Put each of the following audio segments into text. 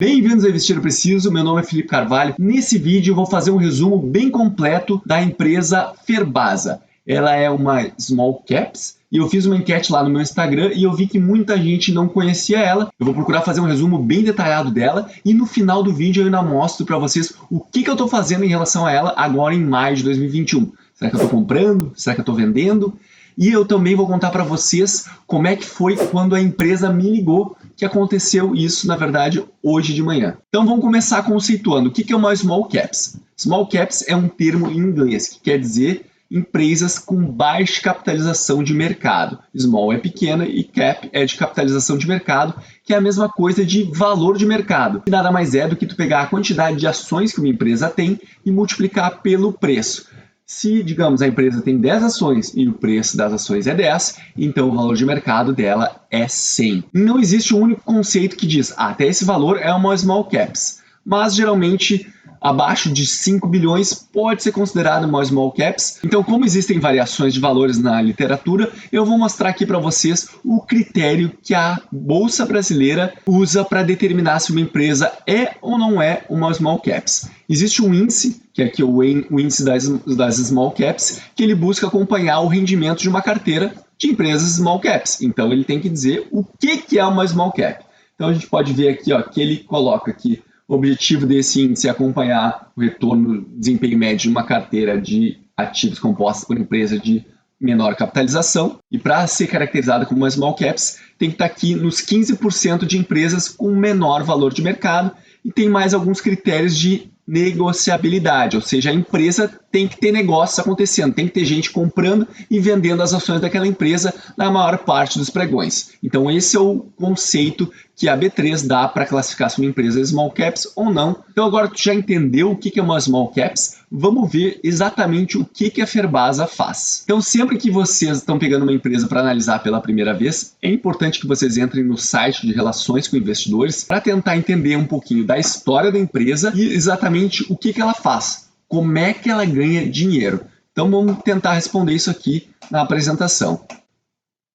Bem-vindos a Investir Eu Preciso, meu nome é Felipe Carvalho. Nesse vídeo eu vou fazer um resumo bem completo da empresa Ferbasa. Ela é uma Small Caps e eu fiz uma enquete lá no meu Instagram e eu vi que muita gente não conhecia ela. Eu vou procurar fazer um resumo bem detalhado dela e no final do vídeo eu ainda mostro para vocês o que eu estou fazendo em relação a ela agora em maio de 2021. Será que eu estou comprando? Será que eu estou vendendo? E eu também vou contar para vocês como é que foi quando a empresa me ligou, que aconteceu isso, na verdade, hoje de manhã. Então vamos começar conceituando. O que é uma Small Caps? Small Caps é um termo em inglês que quer dizer empresas com baixa capitalização de mercado. Small é pequena e cap é de capitalização de mercado, que é a mesma coisa de valor de mercado. Que nada mais é do que tu pegar a quantidade de ações que uma empresa tem e multiplicar pelo preço. Se, digamos, a empresa tem 10 ações e o preço das ações é 10, então o valor de mercado dela é 100. Não existe um único conceito que diz, até esse valor é uma small caps, mas geralmente abaixo de 5 bilhões pode ser considerado uma small caps. Então, como existem variações de valores na literatura, eu vou mostrar aqui para vocês o critério que a Bolsa Brasileira usa para determinar se uma empresa é ou não é uma small caps. Existe um índice, que é aqui o índice das small caps, que ele busca acompanhar o rendimento de uma carteira de empresas small caps. Então, ele tem que dizer o que é uma small cap. Então, a gente pode ver aqui que ele coloca aqui o objetivo desse índice é acompanhar o retorno, desempenho médio de uma carteira de ativos compostos por empresa de menor capitalização. E para ser caracterizada como uma small caps, tem que estar aqui nos 15% de empresas com menor valor de mercado e tem mais alguns critérios de negociabilidade, ou seja, a empresa tem que ter negócios acontecendo, tem que ter gente comprando e vendendo as ações daquela empresa na maior parte dos pregões. Então esse é o conceito que a B3 dá para classificar se uma empresa é small caps ou não. Então agora tu já entendeu o que é uma small caps, vamos ver exatamente o que a Ferbasa faz. Então sempre que vocês estão pegando uma empresa para analisar pela primeira vez, é importante que vocês entrem no site de relações com investidores para tentar entender um pouquinho da história da empresa e exatamente o que ela faz, como é que ela ganha dinheiro. Então vamos tentar responder isso aqui na apresentação.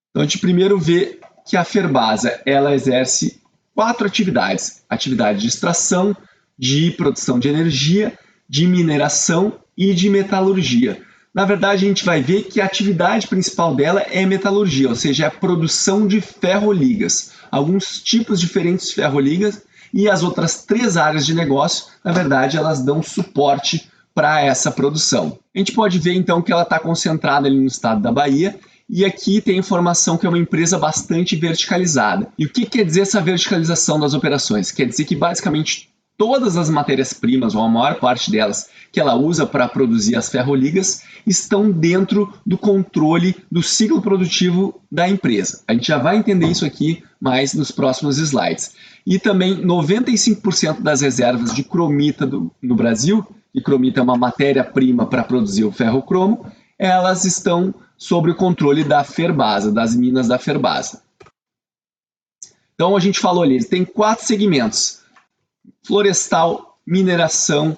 Então a gente primeiro vê que a Ferbasa ela exerce 4 atividades. Atividade de extração, de produção de energia, de mineração e de metalurgia. Na verdade, a gente vai ver que a atividade principal dela é metalurgia, ou seja, é a produção de ferroligas. Alguns tipos diferentes de ferroligas e as outras 3 áreas de negócio, na verdade, elas dão suporte para essa produção. A gente pode ver, então, que ela está concentrada ali no estado da Bahia e aqui tem informação que é uma empresa bastante verticalizada. E o que quer dizer essa verticalização das operações? Quer dizer que, basicamente, todas as matérias-primas, ou a maior parte delas, que ela usa para produzir as ferroligas, estão dentro do controle do ciclo produtivo da empresa. A gente já vai entender isso aqui mais nos próximos slides. E também 95% das reservas de cromita no Brasil, e cromita é uma matéria-prima para produzir o ferrocromo, elas estão sob o controle da Ferbasa, das minas da Ferbasa. Então a gente falou ali, tem 4 segmentos: florestal, mineração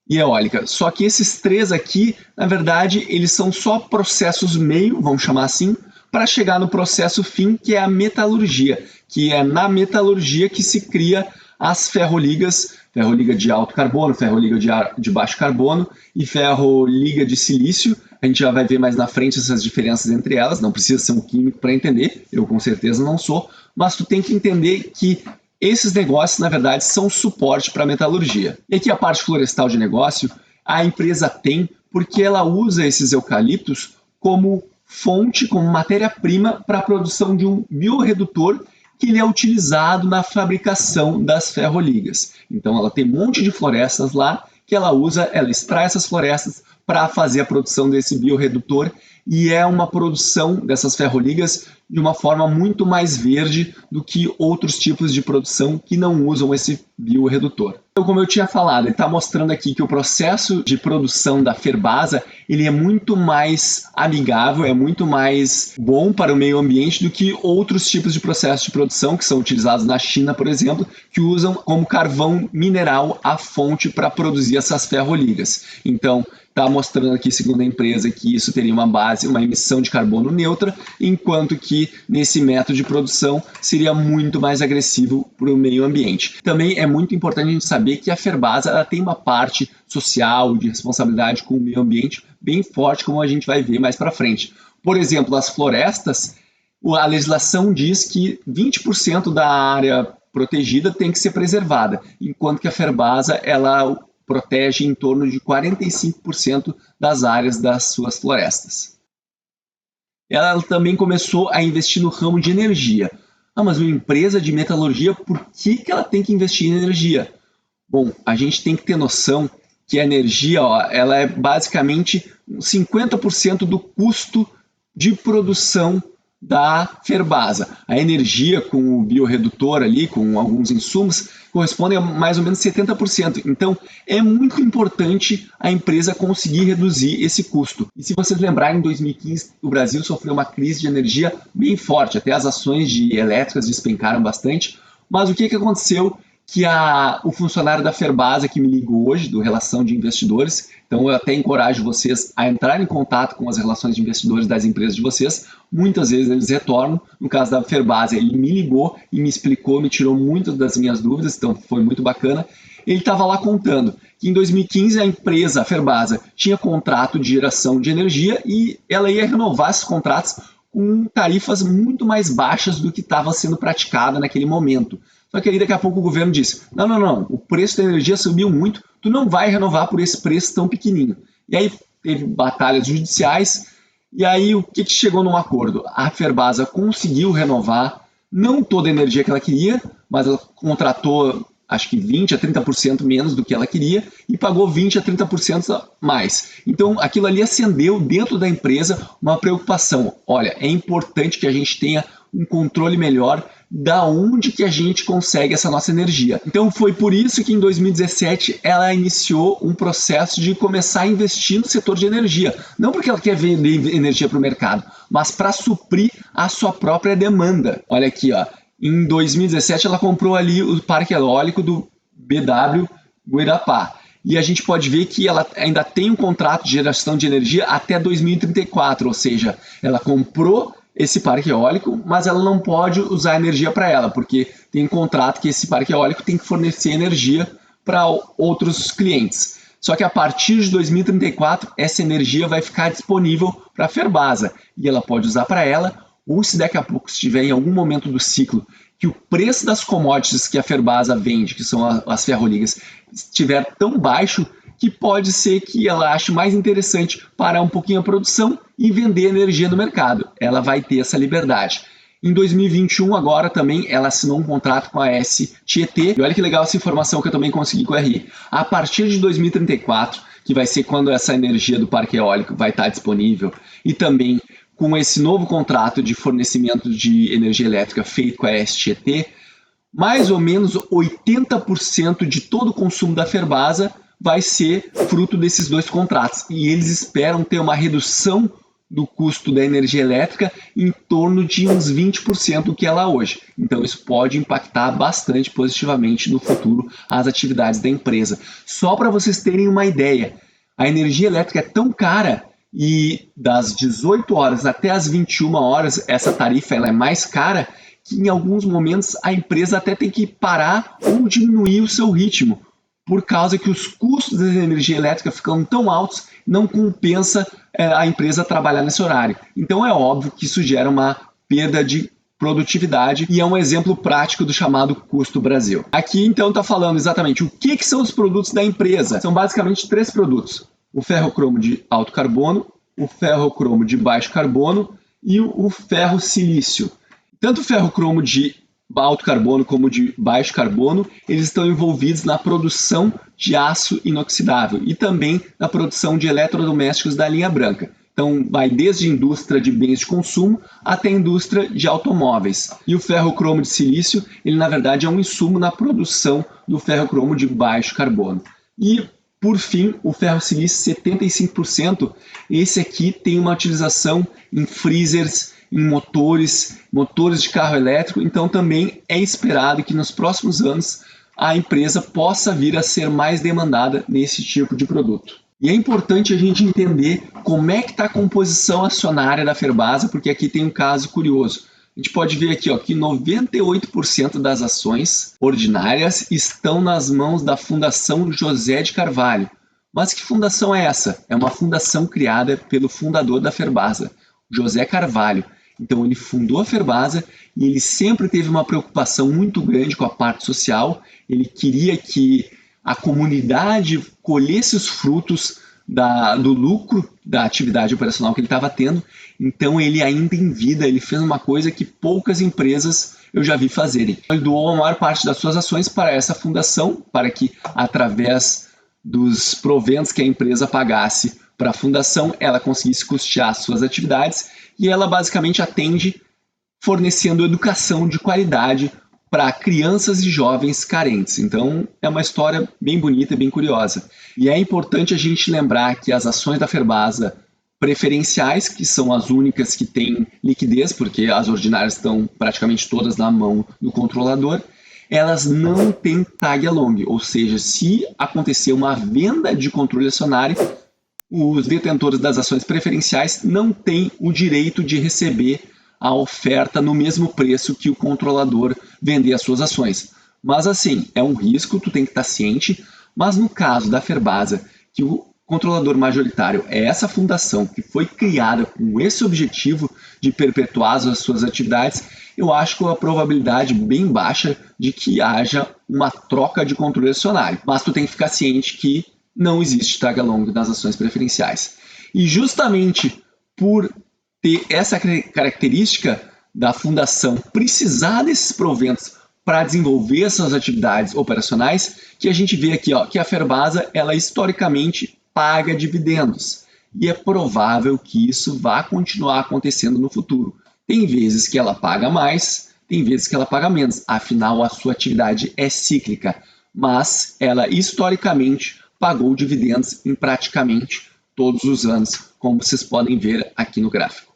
e eólica. Só que esses 3 aqui, na verdade, eles são só processos meio, vamos chamar assim, para chegar no processo fim, que é a metalurgia, que é na metalurgia que se cria as ferroligas, ferroliga de alto carbono, ferroliga de baixo carbono e ferroliga de silício. A gente já vai ver mais na frente essas diferenças entre elas, não precisa ser um químico para entender, eu com certeza não sou, mas tu tem que entender que esses negócios, na verdade, são suporte para a metalurgia. E aqui a parte florestal de negócio, a empresa tem porque ela usa esses eucaliptos como fonte, como matéria-prima para a produção de um biorredutor que ele é utilizado na fabricação das ferroligas. Então ela tem um monte de florestas lá que ela usa, ela extrai essas florestas para fazer a produção desse biorredutor e é uma produção dessas ferroligas de uma forma muito mais verde do que outros tipos de produção que não usam esse biorredutor. Então, como eu tinha falado, ele está mostrando aqui que o processo de produção da Ferbasa ele é muito mais amigável, é muito mais bom para o meio ambiente do que outros tipos de processos de produção que são utilizados na China, por exemplo, que usam como carvão mineral a fonte para produzir essas ferroligas. Então, está mostrando aqui, segundo a empresa, que isso teria uma emissão de carbono neutra, enquanto que nesse método de produção seria muito mais agressivo para o meio ambiente. Também é muito importante a gente saber que a Ferbasa ela tem uma parte social, de responsabilidade com o meio ambiente bem forte, como a gente vai ver mais para frente. Por exemplo, as florestas, a legislação diz que 20% da área protegida tem que ser preservada, enquanto que a Ferbasa ela protege em torno de 45% das áreas das suas florestas. Ela também começou a investir no ramo de energia. Mas uma empresa de metalurgia, por que ela tem que investir em energia? Bom, a gente tem que ter noção que a energia ela é basicamente 50% do custo de produção da Ferbasa. A energia com o biorredutor ali, com alguns insumos, corresponde a mais ou menos 70%. Então, é muito importante a empresa conseguir reduzir esse custo. E se vocês lembrarem, em 2015, o Brasil sofreu uma crise de energia bem forte. Até as ações elétricas despencaram bastante. Mas o que aconteceu? Que o funcionário da Ferbasa que me ligou hoje, do Relação de Investidores, então eu até encorajo vocês a entrar em contato com as relações de investidores das empresas de vocês, muitas vezes eles retornam. No caso da Ferbasa, ele me ligou e me explicou, me tirou muitas das minhas dúvidas, então foi muito bacana. Ele estava lá contando que em 2015 a empresa, a Ferbasa, tinha contrato de geração de energia e ela ia renovar esses contratos com tarifas muito mais baixas do que estava sendo praticada naquele momento. Só que aí daqui a pouco o governo disse, não, o preço da energia subiu muito, tu não vai renovar por esse preço tão pequenininho. E aí teve batalhas judiciais, e aí o que chegou num acordo? A Ferbasa conseguiu renovar, não toda a energia que ela queria, mas ela contratou acho que 20% a 30% menos do que ela queria e pagou 20% a 30% mais. Então aquilo ali acendeu dentro da empresa uma preocupação. Olha, é importante que a gente tenha um controle melhor da onde que a gente consegue essa nossa energia. Então foi por isso que em 2017 ela iniciou um processo de começar a investir no setor de energia. Não porque ela quer vender energia para o mercado, mas para suprir a sua própria demanda. Olha aqui, em 2017 ela comprou ali o parque eólico do BW Guirapá. E a gente pode ver que ela ainda tem um contrato de geração de energia até 2034, ou seja, ela comprou esse parque eólico, mas ela não pode usar energia para ela, porque tem um contrato que esse parque eólico tem que fornecer energia para outros clientes. Só que a partir de 2034, essa energia vai ficar disponível para a Ferbasa, e ela pode usar para ela, ou se daqui a pouco estiver em algum momento do ciclo que o preço das commodities que a Ferbasa vende, que são as ferroligas, estiver tão baixo, que pode ser que ela ache mais interessante parar um pouquinho a produção e vender energia no mercado. Ela vai ter essa liberdade. Em 2021, agora também, ela assinou um contrato com a S Tietê. E olha que legal essa informação que eu também consegui com o RI. A partir de 2034, que vai ser quando essa energia do parque eólico vai estar disponível, e também com esse novo contrato de fornecimento de energia elétrica feito com a S Tietê, mais ou menos 80% de todo o consumo da Ferbasa vai ser fruto desses dois contratos. E eles esperam ter uma redução do custo da energia elétrica em torno de uns 20% do que ela é hoje. Então isso pode impactar bastante positivamente no futuro as atividades da empresa. Só para vocês terem uma ideia, a energia elétrica é tão cara e das 18 horas até as 21 horas essa tarifa ela é mais cara que em alguns momentos a empresa até tem que parar ou diminuir o seu ritmo, por causa que os custos da energia elétrica ficam tão altos, não compensa a empresa trabalhar nesse horário. Então é óbvio que isso gera uma perda de produtividade e é um exemplo prático do chamado custo Brasil. Aqui então está falando exatamente o que são os produtos da empresa. São basicamente 3 produtos: o ferrocromo de alto carbono, o ferrocromo de baixo carbono e o ferro silício. Tanto o ferrocromo de alto carbono como de baixo carbono, eles estão envolvidos na produção de aço inoxidável e também na produção de eletrodomésticos da linha branca. Então, vai desde a indústria de bens de consumo até a indústria de automóveis. E o ferrocromo de silício, ele na verdade é um insumo na produção do ferrocromo de baixo carbono. E, por fim, o ferro silício 75%, esse aqui tem uma utilização em freezers, em motores de carro elétrico, então também é esperado que nos próximos anos a empresa possa vir a ser mais demandada nesse tipo de produto. E é importante a gente entender como é que está a composição acionária da Ferbasa, porque aqui tem um caso curioso. A gente pode ver aqui ó, que 98% das ações ordinárias estão nas mãos da Fundação José de Carvalho. Mas que fundação é essa? É uma fundação criada pelo fundador da Ferbasa, José Carvalho. Então ele fundou a Ferbasa e ele sempre teve uma preocupação muito grande com a parte social. Ele queria que a comunidade colhesse os frutos do lucro da atividade operacional que ele estava tendo. Então ele ainda em vida, ele fez uma coisa que poucas empresas eu já vi fazerem. Ele doou a maior parte das suas ações para essa fundação, para que através dos proventos que a empresa pagasse para a fundação, ela conseguisse custear suas atividades e ela basicamente atende fornecendo educação de qualidade para crianças e jovens carentes. Então, é uma história bem bonita e bem curiosa. E é importante a gente lembrar que as ações da Ferbasa preferenciais, que são as únicas que têm liquidez, porque as ordinárias estão praticamente todas na mão do controlador, elas não têm tag along, ou seja, se acontecer uma venda de controle acionário, os detentores das ações preferenciais não têm o direito de receber a oferta no mesmo preço que o controlador vender as suas ações. Mas assim, é um risco, tu tem que estar ciente, mas no caso da Ferbasa, que o controlador majoritário é essa fundação que foi criada com esse objetivo de perpetuar as suas atividades, eu acho que a probabilidade bem baixa de que haja uma troca de controle acionário. Mas tu tem que ficar ciente que não existe tag along nas ações preferenciais. E justamente por ter essa característica da fundação precisar desses proventos para desenvolver suas atividades operacionais, que a gente vê aqui ó, que a Ferbasa ela historicamente paga dividendos. E é provável que isso vá continuar acontecendo no futuro. Tem vezes que ela paga mais, tem vezes que ela paga menos. Afinal, a sua atividade é cíclica. Mas ela historicamente pagou dividendos em praticamente todos os anos, como vocês podem ver aqui no gráfico.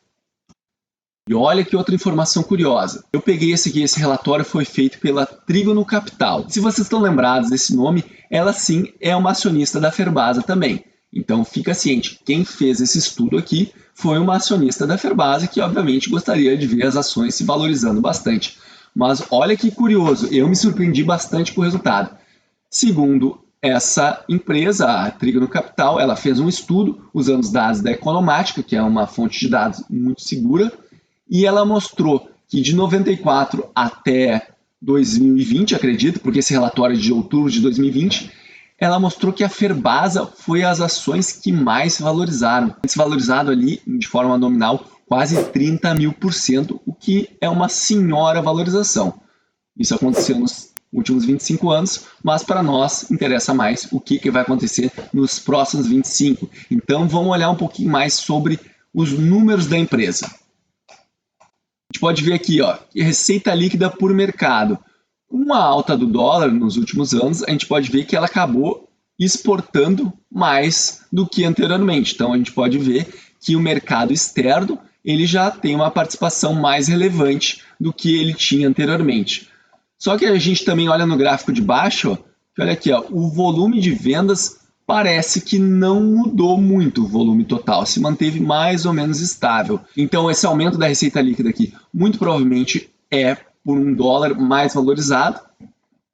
E olha que outra informação curiosa. Eu peguei esse relatório foi feito pela Trígono Capital. Se vocês estão lembrados desse nome, ela sim é uma acionista da Ferbasa também. Então fica ciente, quem fez esse estudo aqui foi uma acionista da Ferbasa que obviamente gostaria de ver as ações se valorizando bastante. Mas olha que curioso, eu me surpreendi bastante com o resultado. Segundo essa empresa, a Trígono Capital, ela fez um estudo usando os dados da Economática, que é uma fonte de dados muito segura, e ela mostrou que de 94 até 2020, acredito, porque esse relatório é de outubro de 2020, ela mostrou que a Ferbasa foi as ações que mais se valorizaram. Se valorizado ali, de forma nominal, quase 30 mil %, o que é uma senhora valorização. Isso aconteceu nos últimos 25 anos, mas para nós interessa mais o que vai acontecer nos próximos 25. Então vamos olhar um pouquinho mais sobre os números da empresa. A gente pode ver aqui, ó, que receita líquida por mercado. Com a alta do dólar nos últimos anos, a gente pode ver que ela acabou exportando mais do que anteriormente. Então a gente pode ver que o mercado externo ele já tem uma participação mais relevante do que ele tinha anteriormente. Só que a gente também olha no gráfico de baixo, ó, que olha aqui, ó, o volume de vendas parece que não mudou muito o volume total, se manteve mais ou menos estável. Então esse aumento da receita líquida aqui muito provavelmente é por um dólar mais valorizado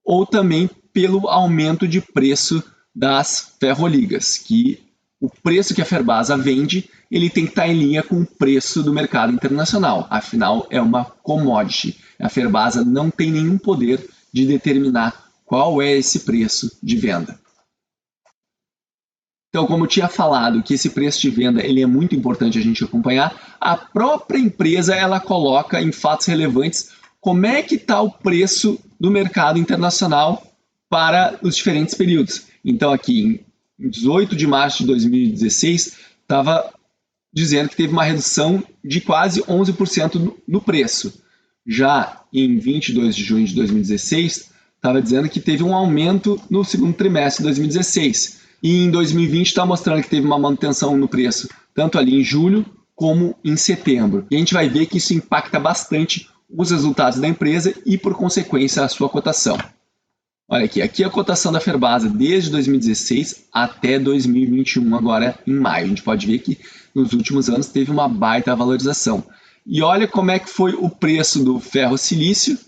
ou também pelo aumento de preço das ferroligas, que o preço que a Ferbasa vende ele tem que estar em linha com o preço do mercado internacional, afinal é uma commodity. A Ferbasa não tem nenhum poder de determinar qual é esse preço de venda. Então, como eu tinha falado que esse preço de venda ele é muito importante a gente acompanhar, a própria empresa ela coloca em fatos relevantes como é que está o preço do mercado internacional para os diferentes períodos. Então, aqui em 18 de março de 2016, estava dizendo que teve uma redução de quase 11% no preço. Já em 22 de junho de 2016, estava dizendo que teve um aumento no segundo trimestre de 2016. E em 2020 está mostrando que teve uma manutenção no preço, tanto ali em julho como em setembro. E a gente vai ver que isso impacta bastante os resultados da empresa e, por consequência, a sua cotação. Olha aqui a cotação da Ferbasa desde 2016 até 2021, agora em maio. A gente pode ver que nos últimos anos teve uma baita valorização. E olha como é que foi o preço do ferro silício.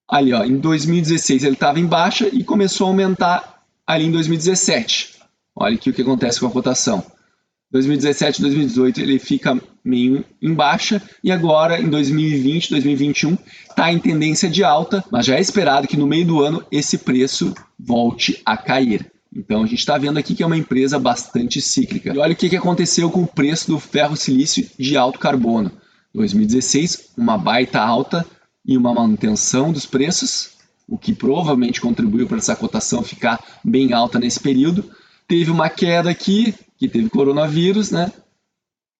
Ali, ó, em 2016 ele estava em baixa e começou a aumentar ali em 2017. Olha aqui o que acontece com a cotação. 2017 e 2018 ele fica meio em baixa e agora em 2020, 2021 está em tendência de alta, mas já é esperado que no meio do ano esse preço volte a cair. Então a gente está vendo aqui que é uma empresa bastante cíclica. E olha o que aconteceu com o preço do ferro silício de alto carbono. 2016, uma baita alta e uma manutenção dos preços, o que provavelmente contribuiu para essa cotação ficar bem alta nesse período. Teve uma queda aqui, que teve coronavírus, né?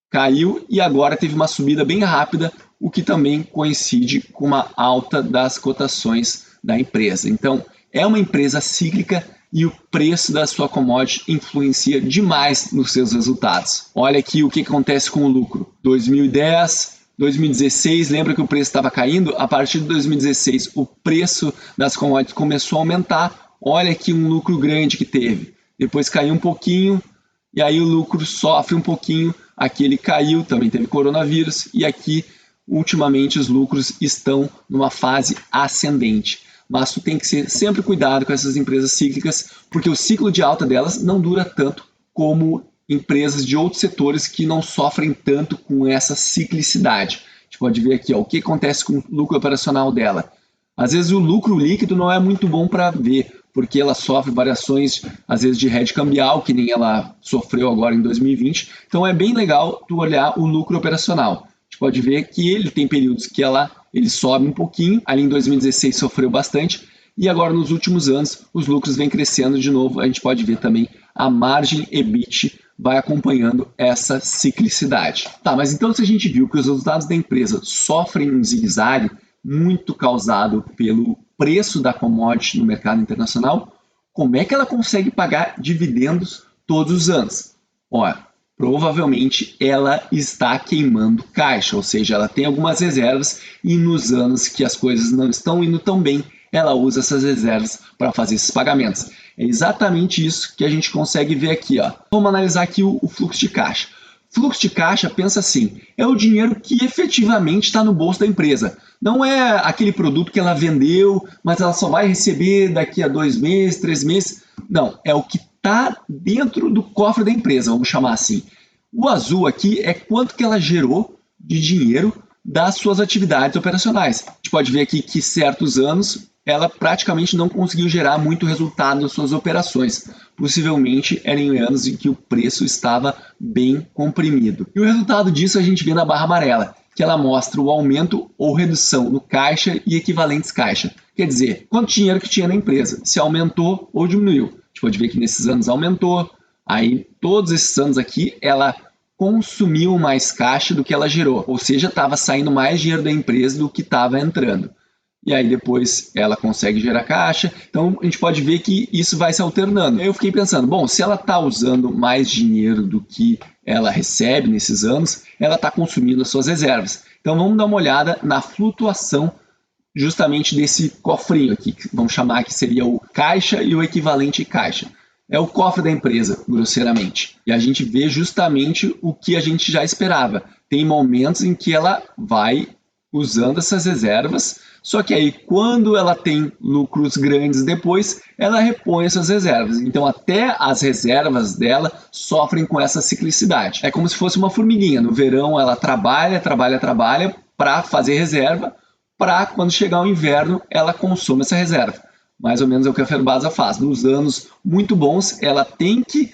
Caiu e agora teve uma subida bem rápida, o que também coincide com uma alta das cotações da empresa. Então, é uma empresa cíclica e o preço da sua commodity influencia demais nos seus resultados. Olha aqui o que acontece com o lucro. 2010, 2016, lembra que o preço estava caindo? A partir de 2016, o preço das commodities começou a aumentar. Olha aqui um lucro grande que teve. Depois caiu um pouquinho, e aí o lucro sofre um pouquinho. Aqui ele caiu, também teve coronavírus, e aqui, ultimamente, os lucros estão numa fase ascendente. Mas tu tem que ser sempre cuidado com essas empresas cíclicas, porque o ciclo de alta delas não dura tanto como empresas de outros setores que não sofrem tanto com essa ciclicidade. A gente pode ver aqui ó, o que acontece com o lucro operacional dela. Às vezes o lucro líquido não é muito bom para ver, porque ela sofre variações, às vezes, de hedge cambial, que nem ela sofreu agora em 2020. Então é bem legal tu olhar o lucro operacional. A gente pode ver que ele tem períodos que ele sobe um pouquinho, ali em 2016 sofreu bastante, e agora nos últimos anos os lucros vêm crescendo de novo. A gente pode ver também a margem EBIT vai acompanhando essa ciclicidade. Tá, mas então se a gente viu que os resultados da empresa sofrem um zigue-zague, muito causado pelo preço da commodity no mercado internacional, como é que ela consegue pagar dividendos todos os anos? Olha, provavelmente ela está queimando caixa, ou seja, ela tem algumas reservas e nos anos que as coisas não estão indo tão bem, ela usa essas reservas para fazer esses pagamentos. É exatamente isso que a gente consegue ver aqui. Ó. Vamos analisar aqui o fluxo de caixa. Fluxo de caixa, pensa assim, é o dinheiro que efetivamente está no bolso da empresa. Não é aquele produto que ela vendeu, mas ela só vai receber daqui a 2 meses, 3 meses. Não, é o que está dentro do cofre da empresa, vamos chamar assim. O azul aqui é quanto que ela gerou de dinheiro das suas atividades operacionais. A gente pode ver aqui que certos anos ela praticamente não conseguiu gerar muito resultado nas suas operações. Possivelmente eram em anos em que o preço estava bem comprimido. E o resultado disso a gente vê na barra amarela, que ela mostra o aumento ou redução no caixa e equivalentes caixa. Quer dizer, quanto dinheiro que tinha na empresa, se aumentou ou diminuiu. A gente pode ver que nesses anos aumentou, aí todos esses anos aqui ela consumiu mais caixa do que ela gerou, ou seja, estava saindo mais dinheiro da empresa do que estava entrando. E aí depois ela consegue gerar caixa. Então a gente pode ver que isso vai se alternando. Eu fiquei pensando, bom, se ela está usando mais dinheiro do que ela recebe nesses anos, ela está consumindo as suas reservas. Então vamos dar uma olhada na flutuação justamente desse cofrinho aqui, que vamos chamar que seria o caixa e o equivalente caixa. É o cofre da empresa, grosseiramente. E a gente vê justamente o que a gente já esperava. Tem momentos em que ela vai usando essas reservas, só que aí quando ela tem lucros grandes depois, ela repõe essas reservas. Então até as reservas dela sofrem com essa ciclicidade. É como se fosse uma formiguinha. No verão ela trabalha para fazer reserva, para quando chegar o inverno ela consome essa reserva. Mais ou menos é o que a Ferbasa faz. Nos anos muito bons, ela tem que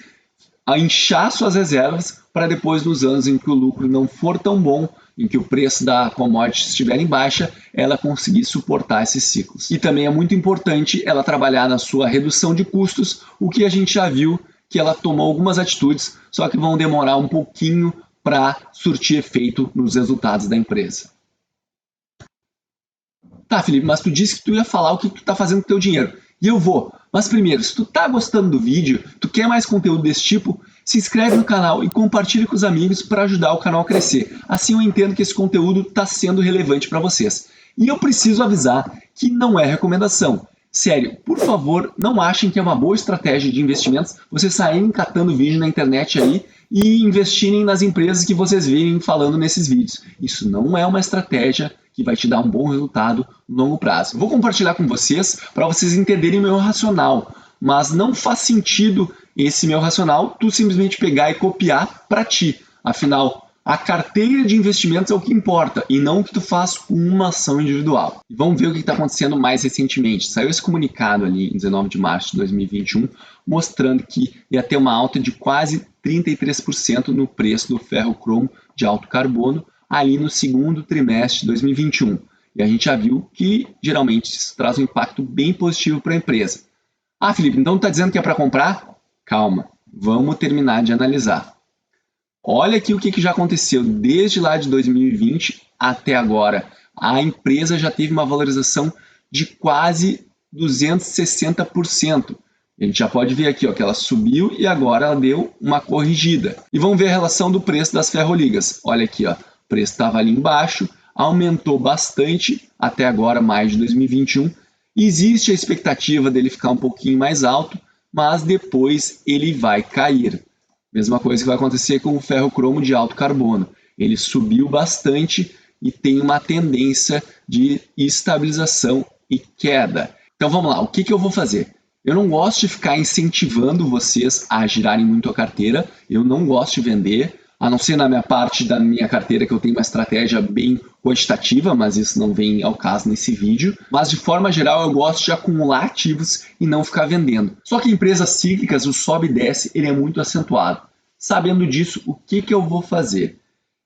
inchar suas reservas para depois, nos anos em que o lucro não for tão bom, em que o preço da commodity estiver em baixa, ela conseguir suportar esses ciclos. E também é muito importante ela trabalhar na sua redução de custos, o que a gente já viu que ela tomou algumas atitudes, só que vão demorar um pouquinho para surtir efeito nos resultados da empresa. Tá, Felipe, mas tu disse que tu ia falar o que tu está fazendo com o teu dinheiro. E eu vou. Mas primeiro, se tu tá gostando do vídeo, tu quer mais conteúdo desse tipo, se inscreve no canal e compartilhe com os amigos para ajudar o canal a crescer. Assim eu entendo que esse conteúdo está sendo relevante para vocês. E eu preciso avisar que não é recomendação. Sério, por favor, não achem que é uma boa estratégia de investimentos vocês saírem catando vídeo na internet aí e investirem nas empresas que vocês virem falando nesses vídeos. Isso não é uma estratégia que vai te dar um bom resultado no longo prazo. Vou compartilhar com vocês para vocês entenderem o meu racional, mas não faz sentido esse meu racional tu simplesmente pegar e copiar para ti. Afinal, a carteira de investimentos é o que importa e não o que tu faz com uma ação individual. E vamos ver o que está acontecendo mais recentemente. Saiu esse comunicado ali em 19 de março de 2021, mostrando que ia ter uma alta de quase 33% no preço do ferro-cromo de alto carbono ali no segundo trimestre de 2021. E a gente já viu que geralmente isso traz um impacto bem positivo para a empresa. Ah, Felipe, então está dizendo que é para comprar? Calma, vamos terminar de analisar. Olha aqui o que já aconteceu desde lá de 2020 até agora. A empresa já teve uma valorização de quase 260%. A gente já pode ver aqui ó, que ela subiu e agora ela deu uma corrigida. E vamos ver a relação do preço das ferroligas. Olha aqui, ó, o preço estava ali embaixo, aumentou bastante até agora, mais de 2021. Existe a expectativa dele ficar um pouquinho mais alto, mas depois ele vai cair. Mesma coisa que vai acontecer com o ferro-cromo de alto carbono. Ele subiu bastante e tem uma tendência de estabilização e queda. Então vamos lá, o que eu vou fazer? Eu não gosto de ficar incentivando vocês a girarem muito a carteira, eu não gosto de vender, a não ser na minha parte da minha carteira que eu tenho uma estratégia bem quantitativa, mas isso não vem ao caso nesse vídeo. Mas de forma geral eu gosto de acumular ativos e não ficar vendendo. Só que em empresas cíclicas o sobe e desce ele é muito acentuado. Sabendo disso, o que eu vou fazer?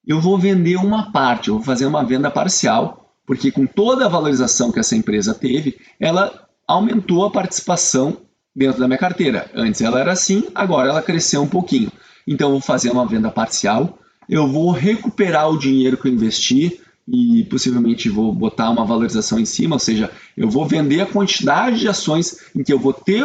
Eu vou vender uma parte, eu vou fazer uma venda parcial, porque com toda a valorização que essa empresa teve, ela aumentou a participação dentro da minha carteira. Antes ela era assim, agora ela cresceu um pouquinho. Então eu vou fazer uma venda parcial, eu vou recuperar o dinheiro que eu investi e possivelmente vou botar uma valorização em cima, ou seja, eu vou vender a quantidade de ações em que eu vou ter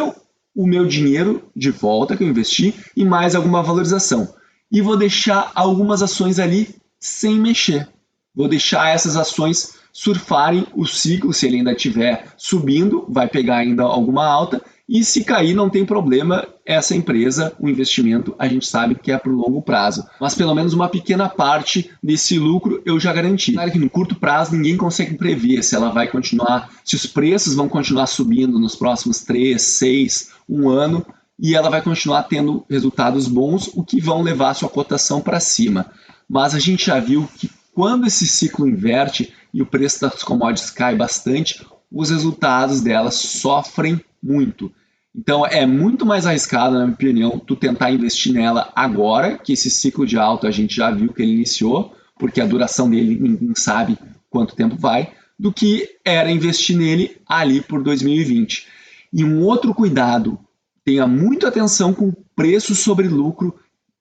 o meu dinheiro de volta que eu investi e mais alguma valorização. E vou deixar algumas ações ali sem mexer. Vou deixar essas ações surfarem o ciclo, se ele ainda estiver subindo, vai pegar ainda alguma alta, e se cair não tem problema, essa empresa, o investimento, a gente sabe que é para o longo prazo. Mas pelo menos uma pequena parte desse lucro eu já garanti. Claro que no curto prazo ninguém consegue prever se ela vai continuar, se os preços vão continuar subindo nos próximos 3, 6, 1 ano, e ela vai continuar tendo resultados bons, o que vão levar a sua cotação para cima. Mas a gente já viu que quando esse ciclo inverte e o preço das commodities cai bastante, os resultados delas sofrem muito. Então é muito mais arriscado, na minha opinião, tu tentar investir nela agora, que esse ciclo de alta a gente já viu que ele iniciou, porque a duração dele ninguém sabe quanto tempo vai, do que era investir nele ali por 2020. E um outro cuidado, tenha muita atenção com preço sobre lucro,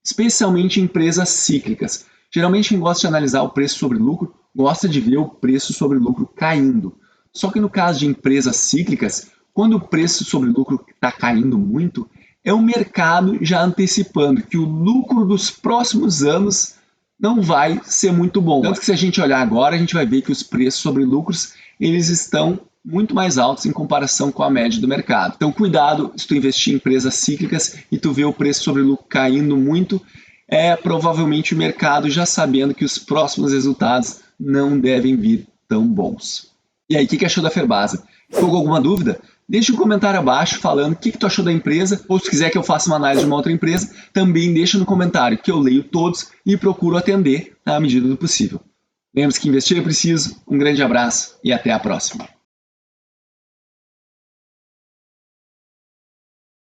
especialmente em empresas cíclicas. Geralmente quem gosta de analisar o preço sobre lucro, gosta de ver o preço sobre lucro caindo. Só que no caso de empresas cíclicas, quando o preço sobre lucro está caindo muito, é o mercado já antecipando que o lucro dos próximos anos não vai ser muito bom. Tanto que se a gente olhar agora, a gente vai ver que os preços sobre lucros eles estão muito mais altos em comparação com a média do mercado. Então cuidado se tu investir em empresas cíclicas e tu vê o preço sobre lucro caindo muito, é provavelmente o mercado já sabendo que os próximos resultados não devem vir tão bons. E aí, o que achou da Ferbasa? Ficou com alguma dúvida? Deixa um comentário abaixo falando o que tu achou da empresa, ou se quiser que eu faça uma análise de uma outra empresa, também deixa no comentário que eu leio todos e procuro atender à medida do possível. Lembre-se que investir é preciso, um grande abraço e até a próxima.